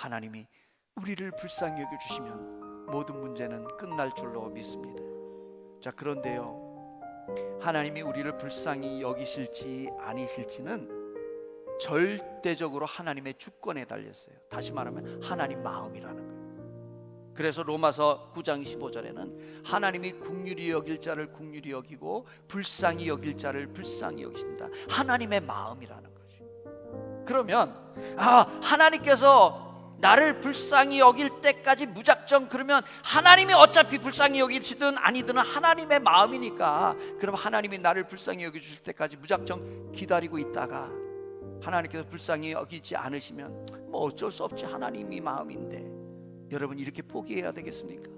하나님이 우리를 불쌍히 여겨주시면 모든 문제는 끝날 줄로 믿습니다. 자, 그런데요, 하나님이 우리를 불쌍히 여기실지 아니실지는 절대적으로 하나님의 주권에 달렸어요. 다시 말하면 하나님 마음이라는 거예요. 그래서 로마서 9장 15절에는 하나님이 긍휼히 여길 자를 긍휼히 여기고 불쌍히 여길 자를 불쌍히 여기신다. 하나님의 마음이라는 거죠. 그러면 하나님께서 나를 불쌍히 여길 때까지 무작정, 그러면 하나님이 어차피 불쌍히 여기시든 아니든 하나님의 마음이니까, 그럼 하나님이 나를 불쌍히 여겨주실 때까지 무작정 기다리고 있다가 하나님께서 불쌍히 여기지 않으시면 뭐 어쩔 수 없지, 하나님이 마음인데. 여러분, 이렇게 포기해야 되겠습니까?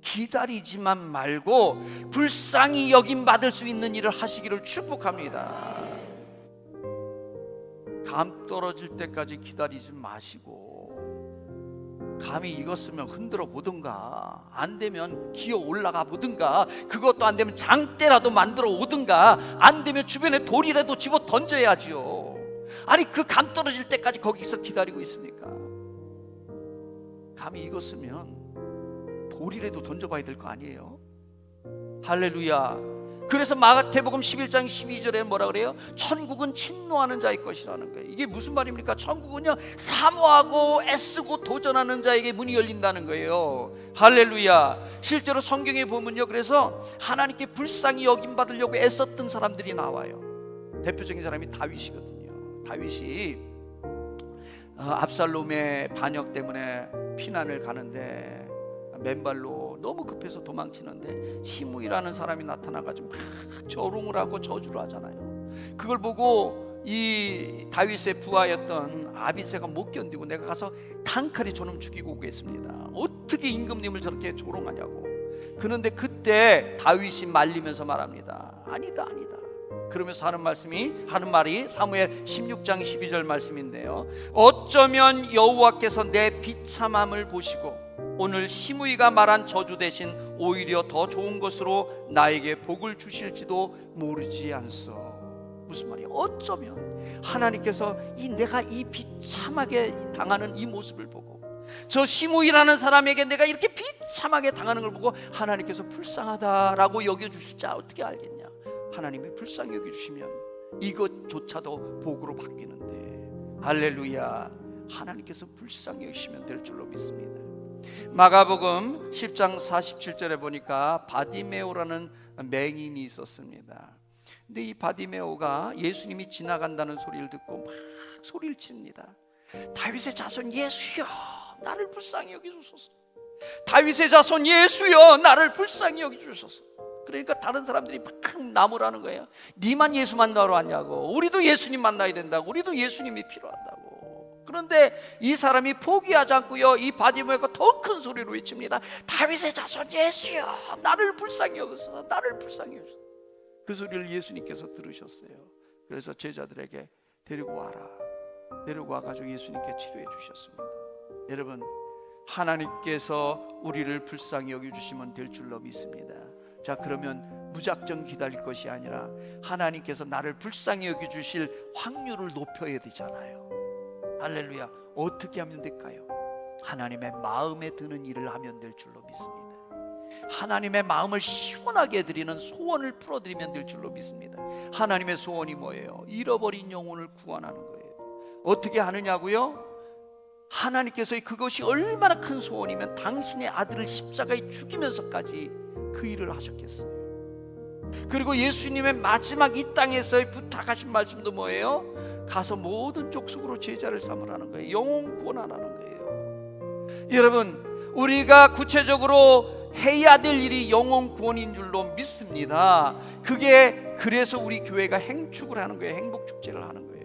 기다리지만 말고 불쌍히 여김 받을 수 있는 일을 하시기를 축복합니다. 감 떨어질 때까지 기다리지 마시고, 감이 익었으면 흔들어 보든가, 안 되면 기어 올라가 보든가, 그것도 안 되면 장대라도 만들어 오든가, 안 되면 주변에 돌이라도 집어 던져야지요. 아니, 그 감 떨어질 때까지 거기서 기다리고 있습니까? 감이 익었으면 돌이라도 던져봐야 될 거 아니에요? 할렐루야. 그래서 마태복음 11장 12절에 뭐라 그래요? 천국은 침노하는 자의 것이라는 거예요. 이게 무슨 말입니까? 천국은요, 사모하고 애쓰고 도전하는 자에게 문이 열린다는 거예요. 할렐루야. 실제로 성경에 보면요, 그래서 하나님께 불쌍히 여김 받으려고 애썼던 사람들이 나와요. 대표적인 사람이 다윗이거든요. 다윗이 압살롬의 반역 때문에 피난을 가는데 맨발로 너무 급해서 도망치는데 시므이라는 사람이 나타나가지고 막 조롱을 하고 저주를 하잖아요. 그걸 보고 이 다윗의 부하였던 아비새가 못 견디고 내가 가서 단칼에 저놈 죽이고 오겠습니다. 어떻게 임금님을 저렇게 조롱하냐고. 그런데 그때 다윗이 말리면서 말합니다. 아니다. 그러면서 하는 말이 사무엘 16장 12절 말씀인데요, 어쩌면 여호와께서 내 비참함을 보시고 오늘 시므이가 말한 저주 대신 오히려 더 좋은 것으로 나에게 복을 주실지도 모르지 않소. 무슨 말이에요? 어쩌면 하나님께서 내가 이 비참하게 당하는 이 모습을 보고, 저 시므이라는 사람에게 내가 이렇게 비참하게 당하는 걸 보고 하나님께서 불쌍하다라고 여겨주실지 어떻게 알겠냐. 하나님이 불쌍히 여겨주시면 이것조차도 복으로 바뀌는데, 할렐루야, 하나님께서 불쌍히 여기시면 될 줄로 믿습니다. 마가복음 10장 47절에 보니까 바디메오라는 맹인이 있었습니다. 근데 이 바디메오가 예수님이 지나간다는 소리를 듣고 막 소리를 칩니다. 다윗의 자손 예수여, 나를 불쌍히 여기주소서. 다윗의 자손 예수여, 나를 불쌍히 여기주소서. 그러니까 다른 사람들이 막 나무라는 거예요. 니만 예수 만나러 왔냐고, 우리도 예수님 만나야 된다고, 우리도 예수님이 필요하다고. 그런데 이 사람이 포기하지 않고요, 이 바디메오가 더 큰 소리로 외칩니다. 다윗의 자손 예수여, 나를 불쌍히 여기소서, 나를 불쌍히 여기소서. 그 소리를 예수님께서 들으셨어요. 그래서 제자들에게 데리고 와라. 데리고 와가지고 예수님께 치료해 주셨습니다. 여러분, 하나님께서 우리를 불쌍히 여겨주시면 될 줄로 믿습니다. 자, 그러면 무작정 기다릴 것이 아니라 하나님께서 나를 불쌍히 여겨주실 확률을 높여야 되잖아요. 할렐루야. 어떻게 하면 될까요? 하나님의 마음에 드는 일을 하면 될 줄로 믿습니다. 하나님의 마음을 시원하게 해드리는 소원을 풀어드리면 될 줄로 믿습니다. 하나님의 소원이 뭐예요? 잃어버린 영혼을 구원하는 거예요. 어떻게 하느냐고요? 하나님께서 그것이 얼마나 큰 소원이면 당신의 아들을 십자가에 죽이면서까지 그 일을 하셨겠어요. 그리고 예수님의 마지막 이 땅에서의 부탁하신 말씀도 뭐예요? 가서 모든 족속으로 제자를 삼으라는 거예요. 영혼 구원하라는 거예요. 여러분, 우리가 구체적으로 해야 될 일이 영혼 구원인 줄로 믿습니다. 그게 그래서 우리 교회가 행축을 하는 거예요. 행복축제를 하는 거예요.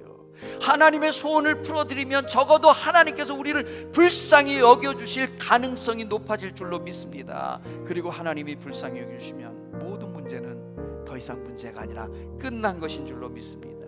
하나님의 소원을 풀어드리면 적어도 하나님께서 우리를 불쌍히 여겨주실 가능성이 높아질 줄로 믿습니다. 그리고 하나님이 불쌍히 여겨주시면 모든 문제는 더 이상 문제가 아니라 끝난 것인 줄로 믿습니다.